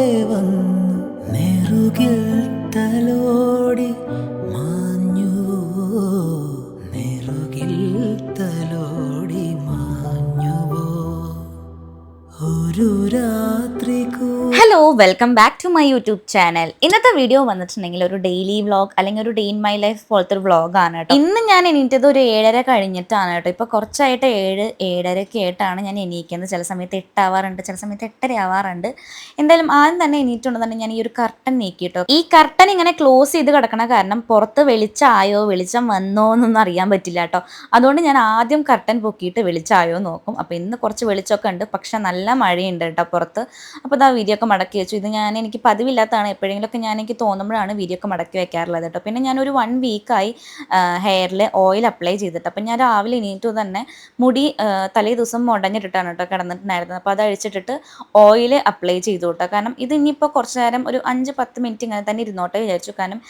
പോലെ വന്നു നെറുകിൽ തലോടി മാഞ്ഞുവോ, നെറുകിൽ തലോടി മാഞ്ഞുവോ ഒരു രാത്രി. Hello, welcome back to my YouTube channel. ഇന്നത്തെ വീഡിയോ വന്നിട്ടുണ്ടെങ്കിൽ ഒരു ഡെയിലി വ്ളോഗ് അല്ലെങ്കിൽ ഒരു ഡേ ഇൻ മൈ ലൈഫ് പോലത്തെ ഒരു വ്ളോഗാണ് കേട്ടോ. ഇന്ന് ഞാൻ എണീറ്റത് ഒരു 7:30 കഴിഞ്ഞിട്ടാണ് കേട്ടോ. ഇപ്പോൾ കുറച്ചായിട്ട് 7-7:30 ആയിട്ടാണ് ഞാൻ എണീക്കുന്നത്. ചില സമയത്ത് 8 ആവാറുണ്ട്, ചില സമയത്ത് 8:30 ആവാറുണ്ട്. എന്തായാലും ആദ്യം തന്നെ എണീറ്റുണ്ടെന്നുണ്ടെങ്കിൽ ഞാൻ ഈ ഒരു കർട്ടൻ നീക്കി കേട്ടോ. ഈ കർട്ടൻ ഇങ്ങനെ ക്ലോസ് ചെയ്ത് കിടക്കണ കാരണം പുറത്ത് വെളിച്ചമായോ വെളിച്ചം വന്നോ എന്നൊന്നും അറിയാൻ പറ്റില്ല കേട്ടോ. അതുകൊണ്ട് ഞാൻ ആദ്യം കർട്ടൻ പൊക്കിയിട്ട് വെളിച്ചമായോ നോക്കും. അപ്പോൾ ഇന്ന് കുറച്ച് വെളിച്ചമൊക്കെ ഉണ്ട്, പക്ഷെ നല്ല മഴയുണ്ട് കേട്ടോ പുറത്ത്. അപ്പോൾ ഇതാ വീഡിയോ ഒക്കെ മടക്കി വെച്ചു. ഇത് എനിക്ക് പതിവില്ലാത്തതാണ്, എപ്പോഴെങ്കിലുമൊക്കെ എനിക്ക് തോന്നുമ്പോഴാണ് വീഡിയോ ഒക്കെ മടക്കി വെക്കാറുള്ളത് കേട്ടോ. പിന്നെ ഞാനൊരു 1 വീക്കായി ഹെയറിൽ ഓയിൽ അപ്ലൈ ചെയ്തിട്ട്. അപ്പം ഞാൻ രാവിലെ എണീറ്റു തന്നെ മുടി തലേ ദിവസം മുടഞ്ഞിട്ടിട്ടാണ് കേട്ടോ കിടന്നിട്ടുണ്ടായിരുന്നത്. അപ്പോൾ അത് അഴിച്ചിട്ടിട്ട് ഓയിൽ അപ്ലൈ ചെയ്തു കേട്ടോ. കാരണം ഇത് ഇനിയിപ്പോൾ കുറച്ച് നേരം ഒരു 5-10 മിനിറ്റ് ഇങ്ങനെ തന്നെ ഇരുന്നോട്ടെ വിചാരിച്ചു. കാരണം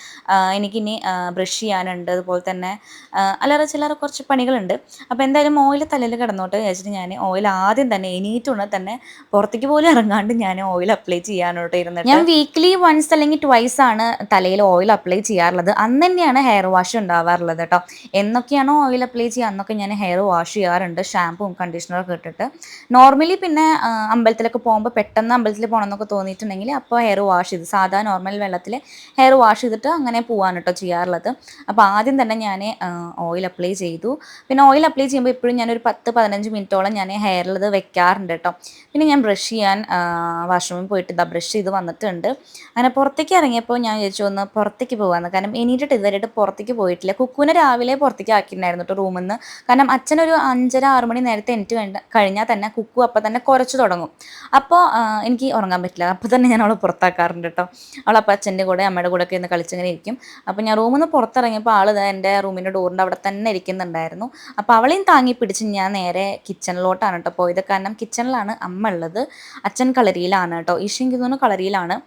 എനിക്കിനി ബ്രഷ് ചെയ്യാനുണ്ട്, അതുപോലെ തന്നെ അല്ലറ ചില്ലറ കുറച്ച് പണികളുണ്ട്. അപ്പോൾ എന്തായാലും ഓയിൽ തലയിൽ കിടന്നോട്ടെ വിചാരിച്ചിട്ട് ഞാൻ ഓയിൽ ആദ്യം തന്നെ എണീറ്റുകൊണ്ട് തന്നെ പുറത്തേക്ക് പോലും ഇറങ്ങാണ്ട് ഞാൻ ഓയിൽ അപ്ലൈ ചെയ്യാനോട്ട് ഇരുന്നിട്ട്. ഞാൻ വീക്ക്ലി വൺസ് അല്ലെങ്കിൽ ട്വൈസ് ആണ് തലയിൽ ഓയിൽ അപ്ലൈ ചെയ്യാറുള്ളത്. അന്ന് തന്നെയാണ് ഹെയർ വാഷ് ഉണ്ടാവാറുള്ളത് കേട്ടോ. എന്നൊക്കെയാണോ ഓയിൽ അപ്ലൈ ചെയ്യുക അന്നൊക്കെ ഞാൻ ഹെയർ വാഷ് ചെയ്യാറുണ്ട്, ഷാമ്പുവും കണ്ടീഷണറൊക്കെ ഇട്ടിട്ട്. നോർമലി പിന്നെ അമ്പലത്തിലൊക്കെ പോകുമ്പോൾ പെട്ടെന്ന് അമ്പലത്തിൽ പോകണമെന്നൊക്കെ തോന്നിയിട്ടുണ്ടെങ്കിൽ അപ്പോൾ ഹെയർ വാഷ് ചെയ്ത് സാധാ നോർമൽ വെള്ളത്തിൽ ഹെയർ വാഷ് ചെയ്തിട്ട് അങ്ങനെ പോകാൻ കേട്ടോ ചെയ്യാറുള്ളത്. അപ്പോൾ ആദ്യം തന്നെ ഞാൻ ഓയിൽ അപ്ലൈ ചെയ്തു. പിന്നെ ഓയിൽ അപ്ലൈ ചെയ്യുമ്പോൾ എപ്പോഴും ഞാനൊരു 10-15 മിനിറ്റോളം ഞാൻ ഹെയറിൽ ഇത് വെക്കാറുണ്ട് കേട്ടോ. പിന്നെ ഞാൻ ബ്രഷ് ചെയ്യാൻ വാഷ്റൂമിൽ പോയിട്ട് ഇതാ ബ്രഷ് ചെയ്ത് വന്നിട്ടുണ്ട്. അങ്ങനെ പുറത്തേക്ക് ഇറങ്ങിയപ്പോൾ ഞാൻ വിചാരിച്ചു ഒന്ന് പുറത്തേക്ക് പോകാമെന്ന്. കാരണം എണീറ്റിട്ട് ഇതുവരെയായിട്ട് പുറത്തേക്ക് പോയിട്ടില്ല. കുക്കുവിനെ രാവിലെ പുറത്തേക്ക് ആക്കിയിട്ടുണ്ടായിരുന്നു കേട്ടോ റൂമിൽ നിന്ന്. കാരണം അച്ഛനൊരു 5:30-6 മണി നേരത്തെ എനിക്ക് കഴിഞ്ഞാൽ തന്നെ കുക്കു അപ്പം തന്നെ കുറച്ച് തുടങ്ങും. അപ്പോൾ എനിക്ക് ഉറങ്ങാൻ പറ്റില്ല. അപ്പോൾ തന്നെ ഞാൻ അവളെ പുറത്താക്കാറുണ്ട് കേട്ടോ. അവളപ്പോൾ അച്ഛൻ്റെ കൂടെ അമ്മയുടെ കൂടെ ഒക്കെ ഇന്ന് കളിച്ചിങ്ങനെ ഇരിക്കും. അപ്പോൾ ഞാൻ റൂമിൽ നിന്ന് പുറത്തിറങ്ങിയപ്പോൾ ആൾ എൻ്റെ റൂമിൻ്റെ ഡോറിൻ്റെ അവിടെ തന്നെ ഇരിക്കുന്നുണ്ടായിരുന്നു. അപ്പോൾ അവളെയും താങ്ങി പിടിച്ച് ഞാൻ നേരെ കിച്ചണിലോട്ടാണ് കേട്ടോ പോയത്. കാരണം കിച്ചണിലാണ് അമ്മ ഉള്ളത്, അച്ഛൻ കളരിയിലാണ് കേട്ടോ. ഈശോയ്ക്ക് തോന്നുന്നു കളരിയിലാണ്.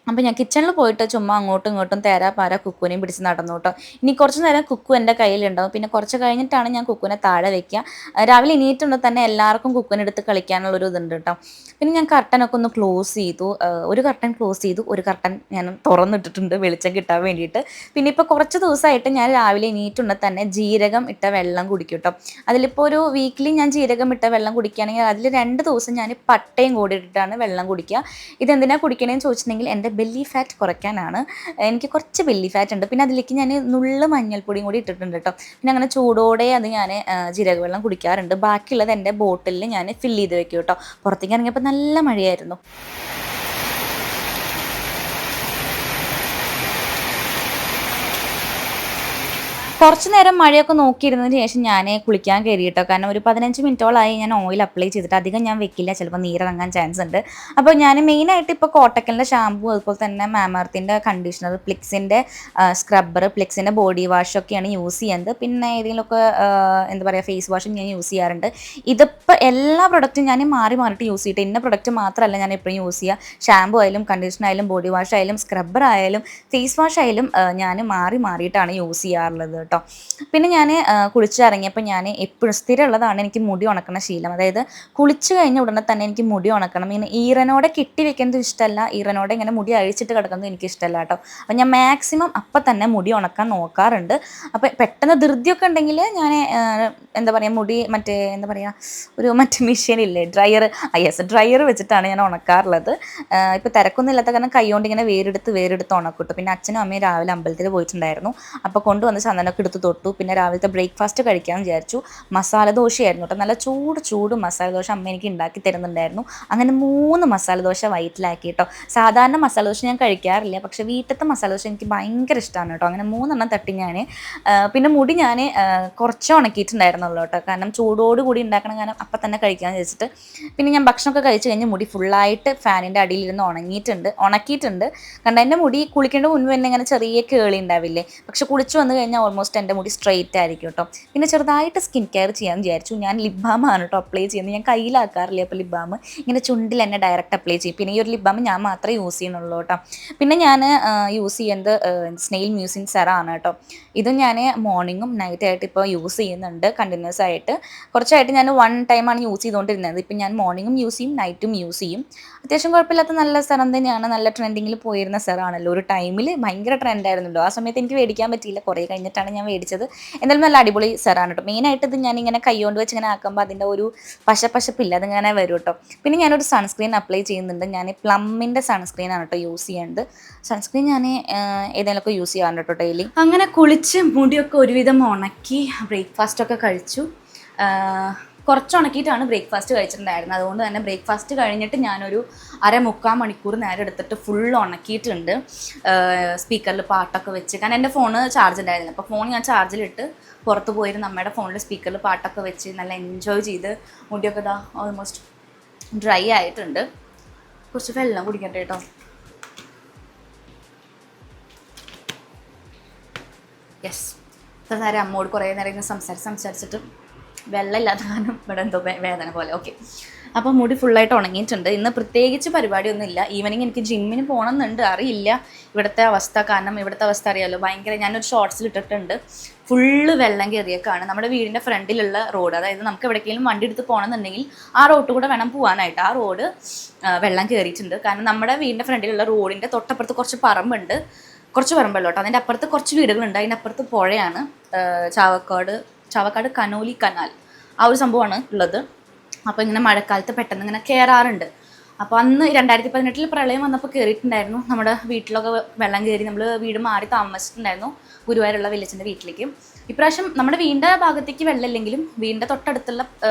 അപ്പോൾ ഞാൻ കിച്ചണിൽ പോയിട്ട് ചുമ്മാ അങ്ങോട്ടും ഇങ്ങോട്ടും തേരാ പാര കുക്കുവിനെയും പിടിച്ച് നടന്നു കേട്ടോ. ഇനി കുറച്ച് നേരം കുക്കു എൻ്റെ കയ്യിലുണ്ടാവും. പിന്നെ കുറച്ച് കഴിഞ്ഞിട്ടാണ് ഞാൻ കുക്കുവിനെ താഴെ വയ്ക്കുക. രാവിലെ എണീറ്റുണ്ടെങ്കിൽ തന്നെ എല്ലാവർക്കും കുക്കുവിനെ എടുത്ത് കളിക്കാനുള്ളൊരു ഇതുണ്ട് കേട്ടോ. പിന്നെ ഞാൻ കർട്ടനൊക്കെ ഒന്ന് ക്ലോസ് ചെയ്തു. ഒരു കർട്ടൻ ക്ലോസ് ചെയ്തു, ഒരു കർട്ടൻ ഞാൻ തുറന്നിട്ടിട്ടുണ്ട് വെളിച്ചം കിട്ടാൻ വേണ്ടിയിട്ട്. പിന്നെ ഇപ്പോൾ കുറച്ച് ദിവസമായിട്ട് ഞാൻ രാവിലെ എണീറ്റുണ്ടെങ്കിൽ തന്നെ ജീരകം ഇട്ട വെള്ളം കുടിക്കും കേട്ടോ. അതിലിപ്പോൾ ഒരു വീക്കിലി ഞാൻ ജീരകം ഇട്ട വെള്ളം കുടിക്കുകയാണെങ്കിൽ അതിൽ 2 ദിവസം ഞാൻ പട്ടയും കൂടി ഇട്ടിട്ടാണ് വെള്ളം കുടിക്കുക. ഇതെന്തിനാണ് കുടിക്കണേന്ന് ചോദിച്ചിട്ടുണ്ടെങ്കിൽ എൻ്റെ ബെല്ലി ഫാറ്റ് കുറയ്ക്കാനാണ്. എനിക്ക് കുറച്ച് ബെല്ലി ഫാറ്റ് ഉണ്ട്. പിന്നെ അതിലേക്ക് ഞാൻ നുള്ള് മഞ്ഞൾപ്പൊടിയും കൂടി ഇട്ടിട്ടുണ്ട് കേട്ടോ. പിന്നെ അങ്ങനെ ചൂടോടെ അത് ഞാൻ ജീരകവെള്ളം കുടിക്കാറുണ്ട്. ബാക്കിയുള്ളത് എൻ്റെ ബോട്ടിലിൽ ഞാൻ ഫില്ല് ചെയ്ത് വെക്കും കേട്ടോ. പുറത്തേക്ക് ഇറങ്ങിയപ്പോൾ നല്ല മഴയായിരുന്നു. കുറച്ച് നേരം മഴയൊക്കെ നോക്കിയിരുന്നതിന് ശേഷം ഞാൻ കുളിക്കാൻ കയറി കേട്ടോ. കാരണം ഒരു 15 മിനിറ്റോളമായി ഞാൻ ഓയിൽ അപ്ലൈ ചെയ്തിട്ട്. അധികം ഞാൻ വെക്കില്ല, ചിലപ്പോൾ നീരിറങ്ങാൻ ചാൻസ് ഉണ്ട്. അപ്പോൾ ഞാൻ മെയിനായിട്ട് ഇപ്പോൾ കോട്ടക്കലിൻ്റെ ഷാമ്പൂ, അതുപോലെ തന്നെ മാമർത്തിൻ്റെ കണ്ടീഷണർ, പ്ലിക്സിൻ്റെ സ്ക്രബ്ബർ, പ്ലിക്സിൻ്റെ ബോഡി വാഷൊക്കെയാണ് യൂസ് ചെയ്യുന്നത്. പിന്നെ ഏതെങ്കിലുമൊക്കെ എന്താ പറയുക ഫേസ് വാഷും ഞാൻ യൂസ് ചെയ്യാറുണ്ട്. ഇതിപ്പോൾ എല്ലാ പ്രൊഡക്റ്റും ഞാൻ മാറി മാറിയിട്ട് യൂസ് ചെയ്തിട്ട് ഇന്ന പ്രൊഡക്റ്റ് മാത്രമല്ല ഞാൻ എപ്പോഴും യൂസ് ചെയ്യുക. ഷാമ്പൂ ആയാലും കണ്ടീഷണർ ആയാലും ബോഡി വാഷ് ആയാലും സ്ക്രബ്ബർ ആയാലും ഫേസ് വാഷ് ആയാലും ഞാൻ മാറി മാറിയിട്ടാണ് യൂസ് ചെയ്യാറുള്ളത് കേട്ടോ. പിന്നെ ഞാൻ കുളിച്ചിറങ്ങിയപ്പോൾ ഞാൻ എപ്പോഴും സ്ഥിരമുള്ളതാണ് എനിക്ക് മുടി ഉണക്കണ ശീലം. അതായത് കുളിച്ച് കഴിഞ്ഞ ഉടനെ തന്നെ എനിക്ക് മുടി ഉണക്കണം. ഇങ്ങനെ ഈറനോടെ കെട്ടി വെക്കുന്നത് ഇഷ്ടമല്ല, ഈറനോടെ ഇങ്ങനെ മുടി അഴിച്ചിട്ട് കിടക്കുന്നത് എനിക്ക് ഇഷ്ടമല്ല കേട്ടോ. അപ്പോൾ ഞാൻ മാക്സിമം അപ്പം തന്നെ മുടി ഉണക്കാൻ നോക്കാറുണ്ട്. അപ്പോൾ പെട്ടെന്ന് ധൃതിയൊക്കെ ഉണ്ടെങ്കിൽ ഞാൻ എന്താ പറയുക മുടി എന്താ പറയുക ഒരു മെഷീനില്ലേ ഡ്രയർ, ഡ്രയർ വെച്ചിട്ടാണ് ഞാൻ ഉണക്കാറുള്ളത്. ഇപ്പോൾ തിരക്കൊന്നും ഇല്ലാത്ത കാരണം കൈകൊണ്ട് ഇങ്ങനെ വേരെടുത്ത് ഉണക്കിട്ടു. പിന്നെ അച്ഛനും അമ്മയും രാവിലെ അമ്പലത്തിൽ പോയിട്ടുണ്ടായിരുന്നു. അപ്പോൾ കൊണ്ടുവന്ന് ചന്ദനമൊക്കെ എടുത്ത് തൊട്ടു. പിന്നെ രാവിലത്തെ ബ്രേക്ക്ഫാസ്റ്റ് കഴിക്കാമെന്ന് വിചാരിച്ചു. മസാല ദോശയായിരുന്നു കേട്ടോ. നല്ല ചൂട് മസാല ദോശ അമ്മ എനിക്ക് ഉണ്ടാക്കി തരുന്നുണ്ടായിരുന്നു. അങ്ങനെ 3 മസാല ദോശ വയറ്റിലാക്കി കേട്ടോ. സാധാരണ മസാല ദോശ ഞാൻ കഴിക്കാറില്ല, പക്ഷേ വീട്ടിലത്തെ മസാല ദോശ എനിക്ക് ഭയങ്കര ഇഷ്ടമാണ് കേട്ടോ. അങ്ങനെ 3 തട്ടി ഞാൻ പിന്നെ മുടി ഞാൻ കുറച്ച് ഉണക്കിയിട്ടുണ്ടായിരുന്നുള്ളൂ കേട്ടോ. കാരണം ചൂടോടുകൂടി ഉണ്ടാക്കണം, കാരണം അപ്പം തന്നെ കഴിക്കാമെന്ന് വെച്ചിട്ട്. പിന്നെ ഞാൻ ഭക്ഷണമൊക്കെ കഴിച്ച് കഴിഞ്ഞ് മുടി ഫുള്ളായിട്ട് ഫാനിൻ്റെ അടിയിലിരുന്ന് ഉണക്കിയിട്ടുണ്ട്. കാരണം എൻ്റെ മുടി കുളിക്കേണ്ട മുൻപ് തന്നെ ഇങ്ങനെ ചെറിയ കേളി ഉണ്ടാവില്ലേ, പക്ഷെ കുളിച്ച് വന്നു കഴിഞ്ഞാൽ ഓൾമോസ്റ്റ് എൻ്റെ മുടി സ്ട്രെയിറ്റ് ആയിരിക്കും കേട്ടോ. പിന്നെ ചെറുതായിട്ട് സ്കിൻ കെയർ ചെയ്യാമെന്ന് വിചാരിച്ചു. ഞാൻ ലിപ് ബാമാണ് കേട്ടോ അപ്ലൈ ചെയ്യുന്നത്. ഞാൻ കയ്യിലാക്കാറില്ല. അപ്പോൾ ലിപ് ബാം ഇങ്ങനെ ചുണ്ടിൽ തന്നെ ഡയറക്റ്റ് അപ്ലൈ ചെയ്യും. പിന്നെ ഈ ഒരു ലിപ് ബാം ഞാൻ മാത്രമേ യൂസ് ചെയ്യുന്നുള്ളൂ കേട്ടോ. പിന്നെ ഞാൻ യൂസ് ചെയ്യുന്നത് സ്നെയിൽ മ്യൂസിൻ സെറാണ് കേട്ടോ. ഇതും ഞാൻ മോർണിംഗും നൈറ്റായിട്ട് ഇപ്പോൾ യൂസ് ചെയ്യുന്നുണ്ട് കണ്ടിന്യൂസ് ആയിട്ട്. കുറച്ചായിട്ട് ഞാൻ 1 ടൈമാണ് യൂസ് ചെയ്തുകൊണ്ടിരുന്നത്. ഇപ്പം ഞാൻ മോർണിംഗും യൂസ് ചെയ്യും, നൈറ്റും യൂസ് ചെയ്യും. അത്യാവശ്യം കുഴപ്പമില്ലാത്ത നല്ല സെറം തന്നെയാണ്. നല്ല ട്രെൻഡിങ്ങിൽ പോയിരുന്ന സെറാണല്ലോ. ഒരു ടൈമിൽ ഭയങ്കര ട്രെൻഡായിരുന്നല്ലോ. ആ സമയത്ത് എനിക്ക് മേടിക്കാൻ പറ്റിയില്ല. കുറേ കഴിഞ്ഞിട്ടാണ് ഞാൻ മേടിച്ചത്. എന്തായാലും നല്ല അടിപൊളി സെറാണ് കേട്ടോ. മെയിനായിട്ട് ഇത് ഞാനിങ്ങനെ കൈകൊണ്ട് വെച്ച് ഇങ്ങനെ ആക്കുമ്പോൾ അതിൻ്റെ ഒരു പശപ്പില്ല അതിങ്ങനെ വരും കേട്ടോ. പിന്നെ ഞാനൊരു സൺസ്ക്രീൻ അപ്ലൈ ചെയ്യുന്നുണ്ട്. ഞാൻ പ്ലമ്മിൻ്റെ സൺസ്ക്രീനാണ് കേട്ടോ യൂസ് ചെയ്യുന്നത്. സൺസ്ക്രീൻ ഞാൻ ഏതെങ്കിലുമൊക്കെ യൂസ് ചെയ്യാറുണ്ട് കേട്ടോ ഡെയിലി. അങ്ങനെ കുളിച്ച് മുടിയൊക്കെ ഒരുവിധം ഉണക്കി ബ്രേക്ക്ഫാസ്റ്റൊക്കെ കഴിച്ചു. കുറച്ച് ഉണക്കിയിട്ടാണ് ബ്രേക്ക്ഫാസ്റ്റ് കഴിച്ചിട്ടുണ്ടായിരുന്നത്. അതുകൊണ്ട് തന്നെ ബ്രേക്ക്ഫാസ്റ്റ് കഴിഞ്ഞിട്ട് ഞാനൊരു 3/4 മണിക്കൂർ നേരം എടുത്തിട്ട് ഫുൾ ഉണക്കിയിട്ടുണ്ട്. സ്പീക്കറിൽ പാട്ടൊക്കെ വെച്ച്, കാരണം എൻ്റെ ഫോണ് ചാർജ് ഉണ്ടായിരുന്നില്ല. അപ്പോൾ ഫോൺ ഞാൻ ചാർജിലിട്ട് പുറത്ത് പോയിരുന്നു നമ്മുടെ ഫോണിൽ സ്പീക്കറിൽ പാട്ടൊക്കെ വെച്ച് നല്ല എൻജോയ് ചെയ്ത് മുടിയൊക്കെ ഇതാ ഓൾമോസ്റ്റ് ഡ്രൈ ആയിട്ടുണ്ട്. കുറച്ച് വെള്ളം കുടിക്കട്ടെ കേട്ടോ. യെസ്, ഇത്ര നേരം അമ്മോട് കുറേ നേരം ഇങ്ങനെ സംസാരിച്ചിട്ട് വെള്ളമില്ലാത്ത കാരണം ഇവിടെ എന്തോ വേദന പോലെ. ഓക്കെ, അപ്പോൾ മുടി ഫുള്ളായിട്ട് ഉണങ്ങിയിട്ടുണ്ട്. ഇന്ന് പ്രത്യേകിച്ച് പരിപാടിയൊന്നുമില്ല. ഈവനിങ് എനിക്ക് ജിമ്മിന് പോകണമെന്നുണ്ട്, അറിയില്ല ഇവിടുത്തെ അവസ്ഥ. കാരണം ഇവിടുത്തെ അവസ്ഥ അറിയാമല്ലോ, ഭയങ്കര. ഞാനൊരു ഷോർട്സിൽ ഇട്ടിട്ടുണ്ട്, ഫുള്ള് വെള്ളം കയറിയേക്കാണ്. നമ്മുടെ വീടിൻ്റെ ഫ്രണ്ടിലുള്ള റോഡ്, അതായത് നമുക്ക് എവിടേക്കെങ്കിലും വണ്ടി എടുത്ത് പോകണമെന്നുണ്ടെങ്കിൽ ആ റോഡ് കൂടെ വേണം പോകാനായിട്ട്. ആ റോഡ് വെള്ളം കയറിയിട്ടുണ്ട്. കാരണം നമ്മുടെ വീടിൻ്റെ ഫ്രണ്ടിലുള്ള റോഡിൻ്റെ തൊട്ടപ്പുറത്ത് കുറച്ച് പറമ്പല്ലോ കേട്ടോ. അതിൻ്റെ അപ്പുറത്ത് കുറച്ച് വീടുകളുണ്ട്. അതിൻ്റെ അപ്പുറത്ത് പുഴയാണ്, ചാവക്കാട് കനോലി കനാൽ, ആ ഒരു സംഭവമാണ് ഉള്ളത്. അപ്പോൾ ഇങ്ങനെ മഴക്കാലത്ത് പെട്ടെന്ന് ഇങ്ങനെ കയറാറുണ്ട്. അപ്പോൾ അന്ന് 2018 പ്രളയം വന്നപ്പോൾ കയറിയിട്ടുണ്ടായിരുന്നു. നമ്മുടെ വീട്ടിലൊക്കെ വെള്ളം കയറി. നമ്മൾ വീട് മാറി താമസിച്ചിട്ടുണ്ടായിരുന്നു ഗുരുവായൂരുള്ള വില്ലേജിൻ്റെ വീട്ടിലേക്ക്. ഇപ്രാവശ്യം നമ്മുടെ വീടിൻ്റെ ഭാഗത്തേക്ക് വെള്ളമില്ലെങ്കിലും വീടിൻ്റെ തൊട്ടടുത്തുള്ള